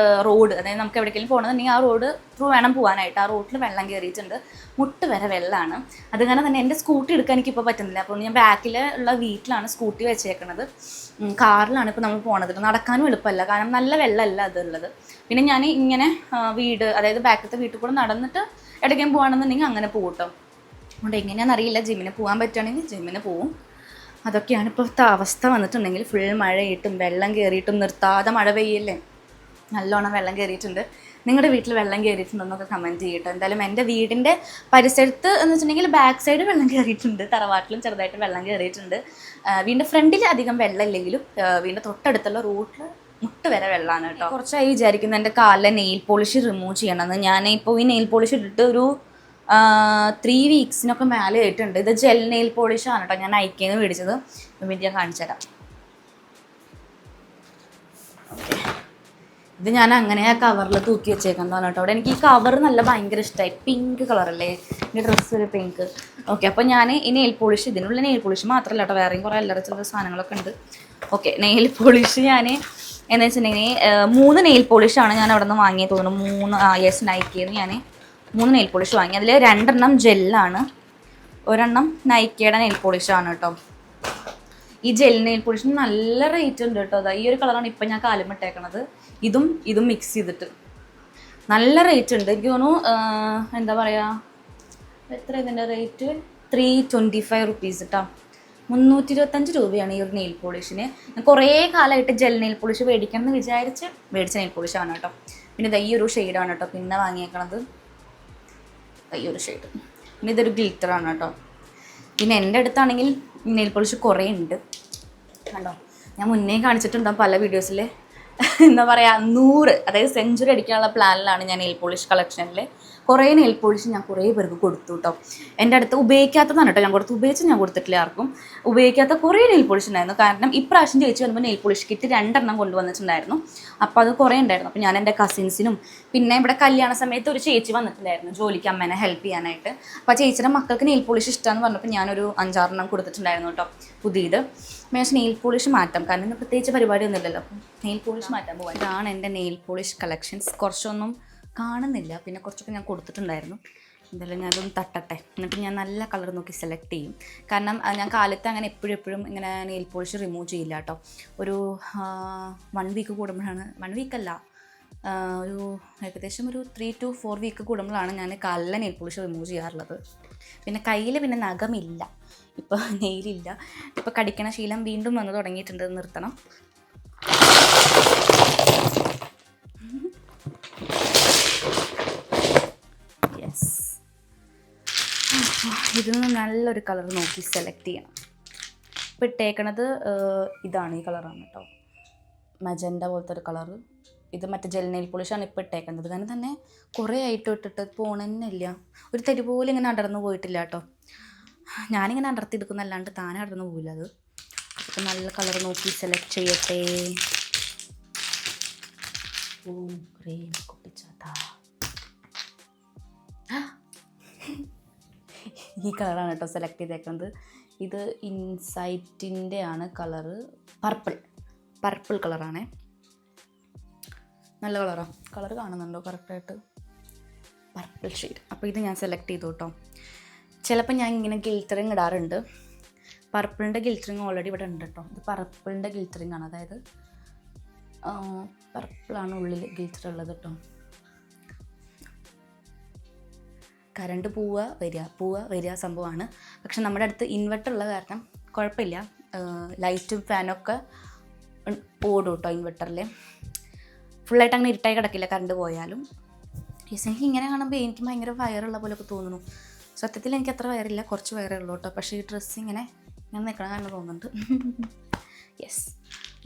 റോഡ്, അതായത് നമുക്ക് എവിടേക്കെങ്കിലും പോകണമെന്നുണ്ടെങ്കിൽ ആ റോഡ് ത്രൂ വേണം പോകാനായിട്ട്. ആ റോഡിൽ വെള്ളം കയറിയിട്ടുണ്ട്, മുട്ട് വരെ വെള്ളമാണ്. അത് കാരണം തന്നെ എൻ്റെ സ്കൂട്ടി എടുക്കാൻ എനിക്കിപ്പോൾ പറ്റുന്നില്ല. അപ്പോൾ ഞാൻ ബാക്കിലുള്ള വീട്ടിലാണ് സ്കൂട്ടി വെച്ചേക്കുന്നത്. കാറിലാണ് ഇപ്പോൾ നമ്മൾ പോണത്. നടക്കാനും എളുപ്പമല്ല, കാരണം നല്ല വെള്ളമല്ല അതുള്ളത്. പിന്നെ ഞാൻ ഇങ്ങനെ വീട്, അതായത് ബാക്കത്തെ വീട്ടിൽ കൂടെ നടന്നിട്ട് എവിടേക്കും പോകുകയാണെന്നുണ്ടെങ്കിൽ അങ്ങനെ പോകും കേട്ടോ. അതുകൊണ്ട് എങ്ങനെയാണെന്നറിയില്ല. ജിമ്മിന് പോകാൻ പറ്റുകയാണെങ്കിൽ ജിമ്മിന് പോവും. അതൊക്കെയാണ് ഇപ്പോഴത്തെ അവസ്ഥ. വന്നിട്ടുണ്ടെങ്കിൽ ഫുൾ മഴയിട്ടും വെള്ളം കയറിയിട്ടും നിർത്താതെ മഴ പെയ്യല്ലേ, നല്ലോണം വെള്ളം കയറിയിട്ടുണ്ട്. നിങ്ങളുടെ വീട്ടിൽ വെള്ളം കയറിയിട്ടുണ്ടെന്നൊക്കെ കമൻറ്റ് ചെയ്യട്ടോ. എന്തായാലും എൻ്റെ വീടിൻ്റെ പരിസരത്ത് എന്ന് വെച്ചിട്ടുണ്ടെങ്കിൽ ബാക്ക് സൈഡ് വെള്ളം കയറിയിട്ടുണ്ട്, തറവാട്ടിലും ചെറുതായിട്ട് വെള്ളം കയറിയിട്ടുണ്ട്. വീടിൻ്റെ ഫ്രണ്ടിൽ അധികം വെള്ളം ഇല്ലെങ്കിലും വീടിൻ്റെ തൊട്ടടുത്തുള്ള റൂട്ടിൽ മുട്ട് വരെ വെള്ളമാണ് കേട്ടോ. കുറച്ചായി വിചാരിക്കുന്നു എൻ്റെ കാലിലെ നെയിൽ പോളിഷ് റിമൂവ് ചെയ്യണമെന്ന്. ഞാൻ ഇപ്പോൾ ഈ നെയിൽ പോളിഷ് ഇട്ടിട്ട് ഒരു 3 വീക്സിനൊക്കെ മേലെ ആയിട്ടുണ്ട്. ഇത് ജെൽ നെയിൽ പോളിഷാണ് കേട്ടോ, ഞാൻ ഐക്കേന്ന് മേടിച്ചത്. വേണ്ടി ഞാൻ കാണിച്ചു തരാം. ഓക്കെ, ഇത് ഞാൻ അങ്ങനെ ആ കവറിൽ തൂക്കി വെച്ചേക്കുന്നതാണ് കേട്ടോ. അവിടെ എനിക്ക് ഈ കവർ നല്ല ഭയങ്കര ഇഷ്ടമായി. പിങ്ക് കളറല്ലേ എൻ്റെ ഡ്രസ്സ്, ഒരു പിങ്ക്. ഓക്കെ, അപ്പോൾ ഞാൻ ഈ നെയിൽ പോളിഷ്, ഇതിനുള്ള നെയിൽ പോളിഷ് മാത്രമല്ല കേട്ടോ, വേറെയും കുറേ അല്ലറ ചില സാധനങ്ങളൊക്കെ ഉണ്ട്. ഓക്കെ, നെയിൽ പോളിഷ് ഞാൻ എന്ന് വെച്ചിട്ടുണ്ടെങ്കിൽ 3 നെയിൽ പോളിഷാണ് ഞാൻ അവിടെ നിന്ന് വാങ്ങിയത് തോന്നുന്നു. 3 നൈക്കിന്ന് ഞാൻ 3 നെയിൽ പോളിഷ് വാങ്ങി. അതിൽ 2 ജെല്ലാണ്, 1 നൈക്കയുടെ നെയിൽ പോളിഷാണ് കേട്ടോ. ഈ ജെൽ നെയിൽ പോളിഷിന് നല്ല റേറ്റ് ഉണ്ട് കേട്ടോ. അതാ ഈ ഒരു കളറാണ് ഇപ്പം ഞാൻ കാലുമിട്ടേക്കണത്. ഇതും മിക്സ് ചെയ്തിട്ട് നല്ല റേറ്റ് ഉണ്ട്. എനിക്ക് തോന്നുന്നു എന്താ പറയുക, എത്ര ഇതിൻ്റെ റേറ്റ് 325 റുപ്പീസ് കേട്ടോ. 325 രൂപയാണ് ഈ ഒരു നെയിൽ പോളിഷിന്. ഞാൻ കുറേ കാലമായിട്ട് ജെൽ നെയിൽ പോളിഷ് മേടിക്കണം എന്ന് വിചാരിച്ച് മേടിച്ച നെയിൽ പോളിഷാണ് കേട്ടോ. പിന്നെ ഈ ഒരു ഷെയ്ഡാണ് കേട്ടോ പിന്നെ വാങ്ങിയേക്കണത്, ഈ ഒരു ഷെയ്ഡ്. പിന്നെ ഇതൊരു ഗ്ലിറ്ററാണ് കേട്ടോ. പിന്നെ എൻ്റെ അടുത്താണെങ്കിൽ നെയിൽ പോളിഷ് കുറേ ഉണ്ട് കണ്ടോ. ഞാൻ മുന്നേ കാണിച്ചിട്ടുണ്ടാകും പല വീഡിയോസിൽ. എന്താ പറയുക, 100, അതായത് സെഞ്ചുറി അടിക്കാനുള്ള പ്ലാനിലാണ് ഞാൻ നെയിൽ പോളിഷ് കളക്ഷനിൽ. കുറേ നെയിൽ പോളിഷ് ഞാൻ കുറേ പേർക്ക് കൊടുത്തു കേട്ടോ. എൻ്റെ അടുത്ത് ഉപയോഗിക്കാത്തതാണ് കേട്ടോ ഞാൻ ഉപയോഗിച്ച് ഞാൻ കൊടുത്തിട്ടില്ല ആർക്കും. ഉപയോഗിക്കാത്ത കുറേ നെയിൽ പോളിഷ് ഉണ്ടായിരുന്നു. കാരണം ഇപ്രാവശ്യം ചേച്ചി വരുമ്പോൾ നെയിൽ പോളിഷ് കിറ്റ് 2 കൊണ്ടുവന്നിട്ടുണ്ടായിരുന്നു. അപ്പോൾ അത് കുറേ ഉണ്ടായിരുന്നു. അപ്പോൾ ഞാൻ എൻ്റെ കസിൻസിനും, പിന്നെ ഇവിടെ കല്യാണ സമയത്ത് ഒരു ചേച്ചി വന്നിട്ടുണ്ടായിരുന്നു ജോലിക്ക് അമ്മേനെ ഹെൽപ്പ് ചെയ്യാനായിട്ട്. അപ്പോൾ ആ ചേച്ചിയുടെ മക്കൾക്ക് നെയിൽ പോളിഷ് ഇഷ്ടമാണെന്ന് പറഞ്ഞപ്പോൾ ഞാനൊരു 5-6 കൊടുത്തിട്ടുണ്ടായിരുന്നു കേട്ടോ പുതിയത്. പക്ഷേ നെയിൽ പോളിഷ് മാറ്റാം, കാരണം ഇന്ന് പ്രത്യേകിച്ച് പരിപാടിയൊന്നും ഇല്ലല്ലോ. അപ്പം നെയിൽ പോളിഷ് മാറ്റാൻ പോകാം. ഇതാണ് എൻ്റെ നെയിൽ പോളിഷ് കളക്ഷൻസ്. കുറച്ചൊന്നും കാണുന്നില്ല, പിന്നെ കുറച്ചൊക്കെ ഞാൻ കൊടുത്തിട്ടുണ്ടായിരുന്നു. എന്തായാലും ഞാനതൊന്ന് തട്ടട്ടെ, എന്നിട്ട് ഞാൻ നല്ല കളർ നോക്കി സെലക്ട് ചെയ്യും. കാരണം ഞാൻ കാലത്ത് അങ്ങനെ എപ്പോഴും ഇങ്ങനെ നെയിൽ പോളിഷ് റിമൂവ് ചെയ്യില്ല കേട്ടോ. ഒരു 1 വീക്ക് കൂടുമ്പോഴാണ്, 1 വീക്കല്ല, ഒരു ഏകദേശം ഒരു 3 to 4 വീക്ക് കൂടുമ്പോഴാണ് ഞാൻ കാലിലെ നെയിൽ പോളിഷ് റിമൂവ് ചെയ്യാറുള്ളത്. പിന്നെ കയ്യിൽ പിന്നെ നഖമില്ല, ഇപ്പോൾ നെയിലില്ല. ഇപ്പോൾ കടിക്കണ ശീലം വീണ്ടും വന്ന് തുടങ്ങിയിട്ടുണ്ട്, നിർത്തണം. യെസ്, ഇതിൽ നിന്ന് നല്ലൊരു കളർ നോക്കി സെലക്ട് ചെയ്യണം. ഇപ്പോൾ ഇട്ടേക്കണത് ഇതാണ്, ഈ കളറാണ് കേട്ടോ, മജൻഡ പോലത്തെ ഒരു കളറ്. ഇത് മറ്റേ ജെൽ നെയിൽ പോളിഷാണ് ഇപ്പോൾ ഇട്ടേക്കുന്നത്. കാരണം തന്നെ കുറേ ആയിട്ട് ഇട്ടിട്ട് പോണെന്നില്ല, ഒരു തരി പോലും ഇങ്ങനെ അടർന്നു പോയിട്ടില്ല കേട്ടോ. ഞാനിങ്ങനെ അടർത്തിയെടുക്കുന്നല്ലാണ്ട് താനെ അടർന്നു പോകില്ല. അത് അപ്പം നല്ല കളർ നോക്കി സെലക്ട് ചെയ്യട്ടെ. ഗ്രീൻ കുട്ടിച്ചാത്ത, ഈ കളറാണ് കേട്ടോ സെലക്ട് ചെയ്തേക്കുന്നത്. ഇത് ഇൻസൈറ്റിൻ്റെ ആണ് കളറ്, പർപ്പിൾ കളറാണേ. നല്ല കളറാണ്, കളർ കാണുന്നുണ്ടോ കറക്റ്റായിട്ട്? Purple shade. അപ്പോൾ ഇത് ഞാൻ സെലക്ട് ചെയ്തു കേട്ടോ. ചിലപ്പോൾ ഞാൻ ഇങ്ങനെ ഗിൽറ്ററിങ് ഇടാറുണ്ട്. പർപ്പിളിൻ്റെ ഗിൽറ്ററിങ് ഓൾറെഡി ഇവിടെ ഉണ്ട് കേട്ടോ. ഇത് പർപ്പിളിൻ്റെ ഗിൽറ്ററിങ് ആണ്, അതായത് പർപ്പിളാണ് ഉള്ളിൽ ഗിൽറ്റർ ഉള്ളത് കേട്ടോ. കറണ്ട് പോവുക വരിക സംഭവമാണ്. പക്ഷെ നമ്മുടെ അടുത്ത് ഇൻവെർട്ടർ ഉള്ള കാരണം കുഴപ്പമില്ല, ലൈറ്റും ഫാനൊക്കെ ഓടും കേട്ടോ ഇൻവെർട്ടറിൽ. ഫുള്ളായിട്ട് അങ്ങനെ ഇരുട്ടായി കിടക്കില്ല കറണ്ട് പോയാലും. എനിക്ക് ഇങ്ങനെ കാണുമ്പോൾ എനിക്ക് ഭയങ്കര വയറുള്ള പോലെയൊക്കെ തോന്നുന്നു. സത്യത്തിൽ എനിക്ക് അത്ര വയറില്ല, കുറച്ച് വയറേ ഉള്ളൂ കേട്ടോ. പക്ഷേ ഈ ഡ്രസ്സ് ഇങ്ങനെ നിൽക്കണം എന്ന് തോന്നുന്നുണ്ട്. യെസ്,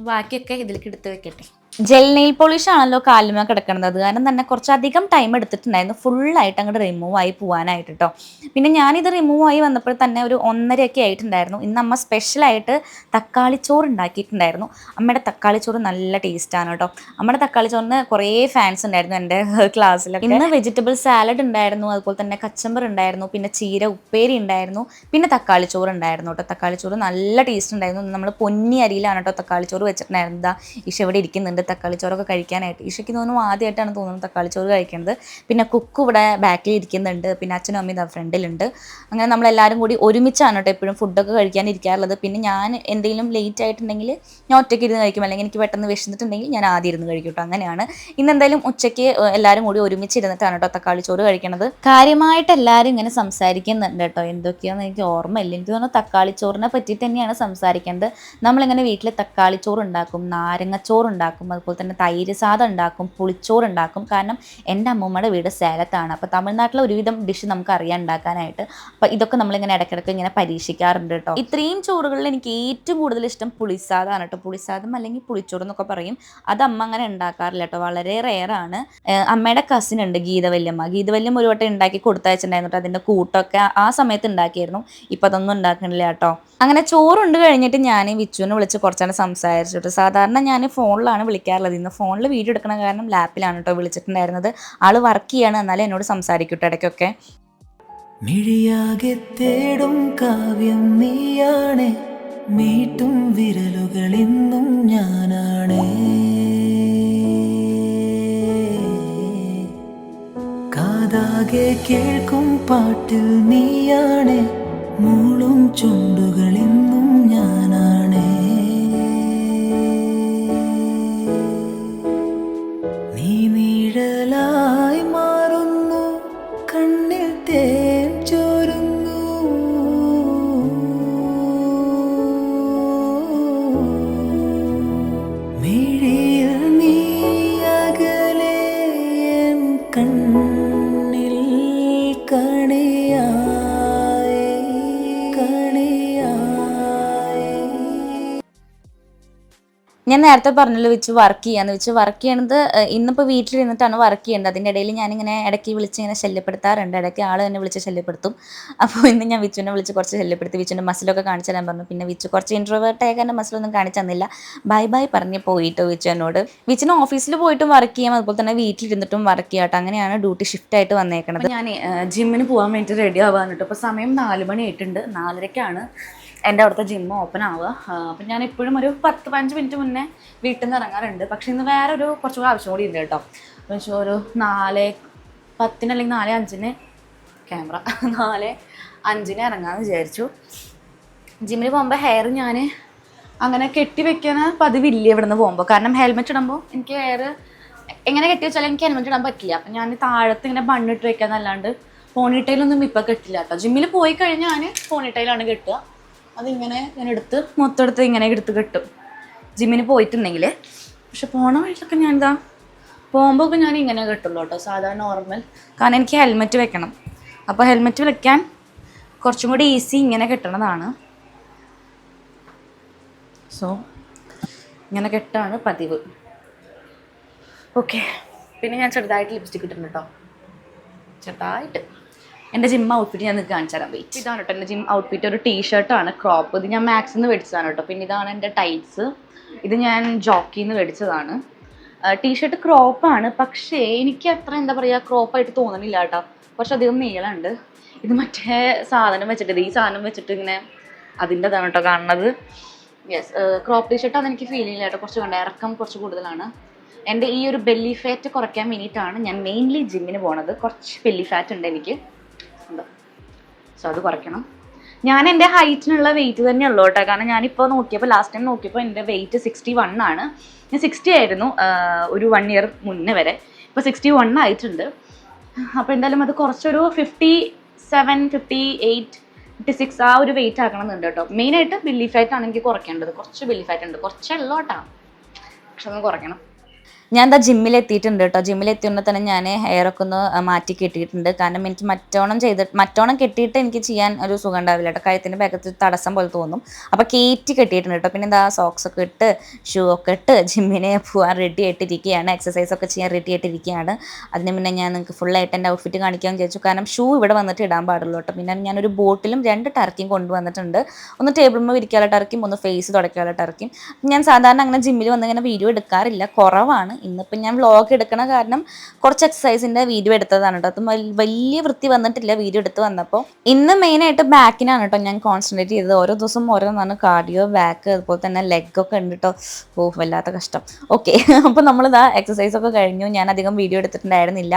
ബാക്കിയൊക്കെ ഇതിലേക്ക് എടുത്ത് വെക്കട്ടെ. ജെൽ നെയിൽ പോളിഷ് ആണല്ലോ കാലുമ കിടക്കുന്നത്, അത് കാരണം തന്നെ കുറച്ചധികം ടൈം എടുത്തിട്ടുണ്ടായിരുന്നു ഫുള്ളായിട്ട് അങ്ങോട്ട് റിമൂവ് ആയി പോകാനായിട്ട് കേട്ടോ. പിന്നെ ഞാനിത് റിമൂവ് ആയി വന്നപ്പോൾ തന്നെ ഒരു 1:30 ആയിട്ടുണ്ടായിരുന്നു. ഇന്ന് അമ്മ സ്പെഷ്യലായിട്ട് തക്കാളിച്ചോറ് ഉണ്ടാക്കിയിട്ടുണ്ടായിരുന്നു. അമ്മയുടെ തക്കാളിച്ചോറ് നല്ല ടേസ്റ്റാണ് കേട്ടോ. അമ്മയുടെ തക്കാളിച്ചോറിന് കുറേ ഫാൻസ് ഉണ്ടായിരുന്നു എൻ്റെ ക്ലാസ്സിലൊക്കെ. ഇന്ന് വെജിറ്റബിൾ സാലഡ് ഉണ്ടായിരുന്നു, അതുപോലെ തന്നെ കച്ചമ്പർ ഉണ്ടായിരുന്നു, പിന്നെ ചീര ഉപ്പേരി ഉണ്ടായിരുന്നു, പിന്നെ തക്കാളിച്ചോറ് ഉണ്ടായിരുന്നു കേട്ടോ. തക്കാളിച്ചോറ് നല്ല ടേസ്റ്റ് ഉണ്ടായിരുന്നു. നമ്മൾ പൊന്നി അരിയിലാണ് കേട്ടോ തക്കാളിച്ചോറ് വെച്ചിട്ടുണ്ടായിരുന്നത്. ഈശ ഇവിടെ ഇരിക്കുന്നുണ്ട് തക്കാളിച്ചോറൊക്കെ കഴിക്കാനായിട്ട്. ഈശയ്ക്ക് തോന്നുന്നു ആദ്യമായിട്ടാണ് തോന്നുന്നത് തക്കാളിച്ചോറ് കഴിക്കുന്നത്. പിന്നെ കുക്ക് ഇവിടെ ബാക്കിൽ ഇരിക്കുന്നുണ്ട്, പിന്നെ അച്ഛനും അമ്മയും ഇതാ ഫ്രണ്ടിലുണ്ട്. അങ്ങനെ നമ്മളെല്ലാവരും കൂടി ഒരുമിച്ചാണ് കേട്ടോ എപ്പോഴും ഫുഡൊക്കെ കഴിക്കാനിരിക്കാറുള്ളത്. പിന്നെ ഞാൻ എന്തെങ്കിലും ലേറ്റ് ആയിട്ടുണ്ടെങ്കിൽ ഞാൻ ഒറ്റയ്ക്ക് ഇരുന്ന് കഴിക്കും, അല്ലെങ്കിൽ എനിക്ക് പെട്ടെന്ന് വിശന്നിട്ടുണ്ടെങ്കിൽ ഞാൻ ആദ്യം ഇരുന്ന് കഴിക്കും കേട്ടോ. അങ്ങനെയാണ്. ഇന്ന് എന്തായാലും ഉച്ചയ്ക്ക് എല്ലാവരും കൂടി ഒരുമിച്ചിരുന്നിട്ടാണ് കേട്ടോ തക്കാളിച്ചോറ് കഴിക്കണത്. കാര്യമായിട്ട് എല്ലാവരും ഇങ്ങനെ സംസാരിക്കുന്നുണ്ട് കേട്ടോ. എന്തൊക്കെയാണെന്ന് എനിക്ക് ഓർമ്മയില്ല. എനിക്ക് തോന്നുന്നു തക്കാളിച്ചോറിനെ പറ്റിയിട്ട് തന്നെയാണ് സംസാരിക്കുന്നത്. നമ്മളിങ്ങനെ വീട്ടിൽ തക്കാളിച്ചോറ് ഉണ്ടാക്കും, നാരങ്ങച്ചോറ് ഉണ്ടാക്കും, അതുപോലെ തന്നെ തൈര് സാദം ഉണ്ടാക്കും, പുളിച്ചോറ് ഉണ്ടാക്കും. കാരണം എൻ്റെ അമ്മൂമ്മയുടെ വീട് സേലത്താണ്. അപ്പോൾ തമിഴ്നാട്ടിലെ ഒരുവിധം ഡിഷ് നമുക്ക് അറിയാൻ ഉണ്ടാക്കാനായിട്ട്. അപ്പോൾ ഇതൊക്കെ നമ്മളിങ്ങനെ ഇടയ്ക്കിടയ്ക്ക് ഇങ്ങനെ പരീക്ഷിക്കാറുണ്ട് കേട്ടോ. ഇത്രയും ചോറുകളിൽ എനിക്ക് ഏറ്റവും കൂടുതൽ ഇഷ്ടം പുളിസാദമാണ് കേട്ടോ. പുളിസാദം അല്ലെങ്കിൽ പുളിച്ചോറ് എന്നൊക്കെ പറയും. അത് അമ്മ അങ്ങനെ ഉണ്ടാക്കാറില്ല കേട്ടോ, വളരെ റെയറാണ്. അമ്മയുടെ കസിൻ ഉണ്ട് ഗീതവല്യമ്മ ഒരു വട്ടം ഉണ്ടാക്കി കൊടുത്തയച്ചിട്ടുണ്ടായിരുന്നു കേട്ടോ. അതിൻ്റെ കൂട്ടൊക്കെ ആ സമയത്ത് ഉണ്ടാക്കിയിരുന്നു. ഇപ്പം അതൊന്നും ഉണ്ടാക്കണില്ല കേട്ടോ. അങ്ങനെ ചോറുണ്ട് കഴിഞ്ഞിട്ട് ഞാൻ വിച്ചുവിനെ വിളിച്ച് കുറച്ചാണ് സംസാരിച്ചിട്ട്. സാധാരണ ഞാൻ ഫോണിലാണ് വിളിക്കാറുള്ളത്. ഇന്ന് ഫോണിൽ വീഡിയോ എടുക്കണ കാരണം ലാപ്പിലാണ് കേട്ടോ വിളിച്ചിട്ടുണ്ടായിരുന്നത്. ആൾ വർക്ക് ചെയ്യാണ്, എന്നാലും എന്നോട് സംസാരിക്കട്ടെ ഇടയ്ക്കൊക്കെ. മിഴിയാകെ തേടും കാവ്യം നീയാണേ, മീട്ടും വിരലുകളിന്നും ഞാനാണേ. കാതാകെ കേൾക്കും പാട്ടിൽ നീയാണേ, മൂളും ചുണ്ടുകളിന്നും ഞാനാണേ. നീ നിഴലായി മാറുന്നു, കണ്ണിൽ തേൻ ചോരുന്നു. മിഴിയിൽ നീ അകലെ, എൻ കണ്ണിൽ കണിയായി. ഞാൻ നേരത്തെ പറഞ്ഞല്ലോ വെച്ച് വർക്ക് ചെയ്യണത് ഇന്നിപ്പോൾ വീട്ടിലിരുന്നിട്ടാണ് വർക്ക് ചെയ്യേണ്ടത്. അതിൻ്റെ ഇടയിൽ ഞാനിങ്ങനെ ഇടയ്ക്ക് വിളിച്ച് ഇങ്ങനെ ശല്യപ്പെടുത്താറുണ്ട്. ഇടയ്ക്ക് ആൾ തന്നെ വിളിച്ച് ശല്യപ്പെടുത്തും. അപ്പോൾ ഇന്ന് ഞാൻ വിച്ചുവിനെ വിളിച്ച് കുറച്ച് ശല്യപ്പെടുത്തി. വിച്ചുവിൻ്റെ മസിലൊക്കെ കാണിച്ചു തരാൻ പറഞ്ഞു. പിന്നെ വിച്ചു കുറച്ച് ഇൻട്രോവേർട്ട് ആയ കാരണം മസിലൊന്നും കാണിച്ചു തന്നില്ല. ബൈ പറഞ്ഞ് പോയിട്ടോ വിച്ചു എന്നോട്. വിച്ചിന് ഓഫീസിൽ പോയിട്ടും വർക്ക് ചെയ്യാം, അതുപോലെ തന്നെ വീട്ടിലിരുന്നിട്ടും വർക്ക് ചെയ്യാം കേട്ടോ. അങ്ങനെയാണ് ഡ്യൂട്ടി ഷിഫ്റ്റ് ആയിട്ട് വന്നേക്കണത്. ഞാൻ ജിമ്മിന് പോകാൻ വേണ്ടിയിട്ട് റെഡി ആവാൻ കേട്ടോ. ഇപ്പോൾ സമയം 4 മണി ആയിട്ടുണ്ട്. 4:30 എൻ്റെ അവിടുത്തെ ജിമ്മ് ഓപ്പൺ ആവുക. അപ്പം ഞാൻ എപ്പോഴും ഒരു 10-15 മിനിറ്റ് മുന്നേ വീട്ടിൽ നിന്ന് ഇറങ്ങാറുണ്ട്. പക്ഷേ ഇന്ന് വേറെ കുറച്ചുകൂടി ആവശ്യം കൂടി ഉണ്ട് കേട്ടോ. പക്ഷേ ഒരു 4:10 അല്ലെങ്കിൽ 4:05 ക്യാമറ 4:05 ഇറങ്ങാമെന്ന് വിചാരിച്ചു. ജിമ്മിന് പോകുമ്പോൾ ഹെയർ ഞാൻ അങ്ങനെ കെട്ടി വെക്കാൻ പതിവില്ല ഇവിടെ നിന്ന് പോകുമ്പോൾ. കാരണം ഹെൽമെറ്റ് ഇടുമ്പോൾ എനിക്ക് ഹെയർ എങ്ങനെ കെട്ടി വെച്ചാലും എനിക്ക് ഹെൽമെറ്റ് ഇടാൻ പറ്റില്ല. അപ്പം ഞാൻ താഴത്ത് ഇങ്ങനെ ബണ്ണിട്ട് വെക്കാന്നല്ലാണ്ട് പോണിട്ടയിലൊന്നും ഇപ്പം കെട്ടില്ല കേട്ടോ. ജിമ്മിൽ പോയി കഴിഞ്ഞാൽ ഞാൻ പോണിട്ടയിലാണ് കെട്ടുക. അതിങ്ങനെ ഞാൻ മൊത്തം ഇങ്ങനെ എടുത്ത് കെട്ടും ജിമ്മിന് പോയിട്ടുണ്ടെങ്കിൽ. പക്ഷെ പോണ വഴിക്കൊക്കെ ഞാൻ പോകുമ്പോൾ ഒക്കെ ഞാൻ ഇങ്ങനെ കെട്ടുള്ളൂ കേട്ടോ, സാധാരണ നോർമൽ. കാരണം എനിക്ക് ഹെൽമെറ്റ് വെക്കണം. അപ്പോൾ ഹെൽമെറ്റ് വെക്കാൻ കുറച്ചും കൂടി ഈസി ഇങ്ങനെ കെട്ടണതാണ്. സോ ഇങ്ങനെ കെട്ടാണ് പതിവ്. ഓക്കെ, പിന്നെ ഞാൻ ചെറുതായിട്ട് ലിപ്സ്റ്റിക് ഇട്ടിട്ടുണ്ട് കേട്ടോ, ചെറുതായിട്ട്. എൻ്റെ ജിം ഔട്ട്ഫിറ്റ് ഞാൻ നിങ്ങൾക്ക് കാണിച്ചു തരാം. വെയിറ്റ്. ഇതാണ് കേട്ടോ എൻ്റെ ജിം ഔട്ട്ഫിറ്റ്. ഒരു ടീഷർട്ടാണ് ക്രോപ്പ്. ഇത് ഞാൻ മാക്സിൽ നിന്ന് മേടിച്ചതാണ് കേട്ടോ. പിന്നെ ഇതാണ് എൻ്റെ ടൈറ്റ്സ്. ഇത് ഞാൻ ജോക്കിയിൽ നിന്ന് മേടിച്ചതാണ്. ടീഷർട്ട് ക്രോപ്പാണ്, പക്ഷേ എനിക്ക് അത്ര എന്താ പറയുക ക്രോപ്പായിട്ട് തോന്നുന്നില്ല കേട്ടോ. കുറച്ചധികം നീളമുണ്ട്. ഇത് മറ്റേ സാധനം വെച്ചിട്ട്, ഈ സാധനം വെച്ചിട്ട് ഇങ്ങനെ അതിൻ്റെതാണ് കേട്ടോ കാണുന്നത്. യെസ്, ക്രോപ്പ് ടീഷർട്ടാണ് എനിക്ക് ഫീൽ ചെയ്യില്ല കേട്ടോ. കുറച്ച് കണ്ട ഇറക്കം കുറച്ച് കൂടുതലാണ്. എൻ്റെ ഈ ഒരു ബെല്ലി ഫാറ്റ് കുറയ്ക്കാൻ വേണ്ടിയിട്ടാണ് ഞാൻ മെയിൻലി ജിമ്മിന് പോണത്. കുറച്ച് ബെല്ലി ഫാറ്റ് ഉണ്ട് എനിക്ക്, എന്താ, സോ അത് കുറയ്ക്കണം. ഞാൻ എൻ്റെ ഹൈറ്റിനുള്ള വെയിറ്റ് തന്നെ ഉള്ളൂ കേട്ടോ. കാരണം ഞാനിപ്പോൾ നോക്കിയപ്പോൾ, ലാസ്റ്റ് ടൈം നോക്കിയപ്പോൾ എൻ്റെ വെയിറ്റ് 61 ആണ്. ഞാൻ 60 ആയിരുന്നു ഒരു 1 ഇയർ മുന്നേ വരെ. ഇപ്പോൾ 61 ആയിട്ടുണ്ട്. അപ്പോൾ എന്തായാലും അത് കുറച്ചൊരു 57, 58, 56 ആ ഒരു വെയിറ്റ് ആക്കണം എന്നുണ്ട് കേട്ടോ. മെയിനായിട്ട് ബെല്ലി ഫാറ്റ് ആണ് എനിക്ക് കുറയ്ക്കേണ്ടത്. കുറച്ച് ബെല്ലി ഫാറ്റ് ഉണ്ട്, കുറച്ചുള്ളൂ കേട്ടോ, പക്ഷെ ഒന്ന് കുറയ്ക്കണം. ഞാൻ എന്താ ജിമ്മിലെത്തിയിട്ടുണ്ട് കേട്ടോ. ജിമ്മിലെത്തിയുമ്പോൾ തന്നെ ഞാൻ ഹെയറൊക്കെ ഒന്ന് മാറ്റി കെട്ടിയിട്ടുണ്ട്. കാരണം എനിക്ക് മറ്റോണം കെട്ടിയിട്ട് എനിക്ക് ചെയ്യാൻ ഒരു സുഖം ഉണ്ടാവില്ല കേട്ടോ. കഴുത്തിൻ്റെ ബാക്കത്ത് തടസ്സം പോലെ തോന്നും. അപ്പോൾ കയറ്റി കെട്ടിയിട്ടുണ്ട് കേട്ടോ. പിന്നെ എന്താ സോക്സൊക്കെ ഇട്ട് ഷൂ ഒക്കെ ഇട്ട് ജിമ്മിനെ പോകാൻ റെഡി ആയിട്ടിരിക്കുകയാണ്. എക്സസൈസൊക്കെ ചെയ്യാൻ റെഡി ആയിട്ടിരിക്കുകയാണ്. അതിന് മുന്നേ ഞാൻ നിങ്ങൾക്ക് ഫുള്ളായിട്ട് എൻ്റെ ഔട്ട്ഫിറ്റ് കാണിക്കാമെന്ന് വിചാരിച്ചു. കാരണം ഷൂ ഇവിടെ വന്നിട്ട് ഇടാൻ പാടുള്ളൂ കേട്ടോ. പിന്നെ ഞാനൊരു ബോട്ടിലും 2 ടർക്കിയും കൊണ്ടുവന്നിട്ടുണ്ട്. ഒന്ന് ടേബിളിൽ ഇരിക്കാനുള്ള ടർക്കിയും, ഒന്ന് ഫേസ് തുടയ്ക്കാനുള്ള ടർക്കിയും. ഞാൻ സാധാരണ അങ്ങനെ ജിമ്മിൽ വന്ന് ഇങ്ങനെ വീഡിയോ എടുക്കാറില്ല, കുറവാണ്. ഇന്നിപ്പം ഞാൻ വ്ളോഗ് എടുക്കണ കാരണം കുറച്ച് എക്സസൈസിൻ്റെ വീഡിയോ എടുത്തതാണ് കേട്ടോ. അത് വലിയ വൃത്തി വന്നിട്ടില്ല വീഡിയോ എടുത്ത് വന്നപ്പോൾ. ഇന്ന് മെയിനായിട്ട് ബാക്കിനാണ് കേട്ടോ ഞാൻ കോൺസെൻട്രേറ്റ് ചെയ്തത്. ഓരോ ദിവസം ഓരോന്നാണ്. കാർഡിയോ, ബാക്ക്, അതുപോലെ തന്നെ ലെഗൊക്കെ ഉണ്ട് കേട്ടോ. ഓ, വല്ലാത്ത കഷ്ടം. ഓക്കെ, അപ്പോൾ നമ്മളിതാ എക്സസൈസൊക്കെ കഴിഞ്ഞു. ഞാൻ അധികം വീഡിയോ എടുത്തിട്ടുണ്ടായിരുന്നില്ല.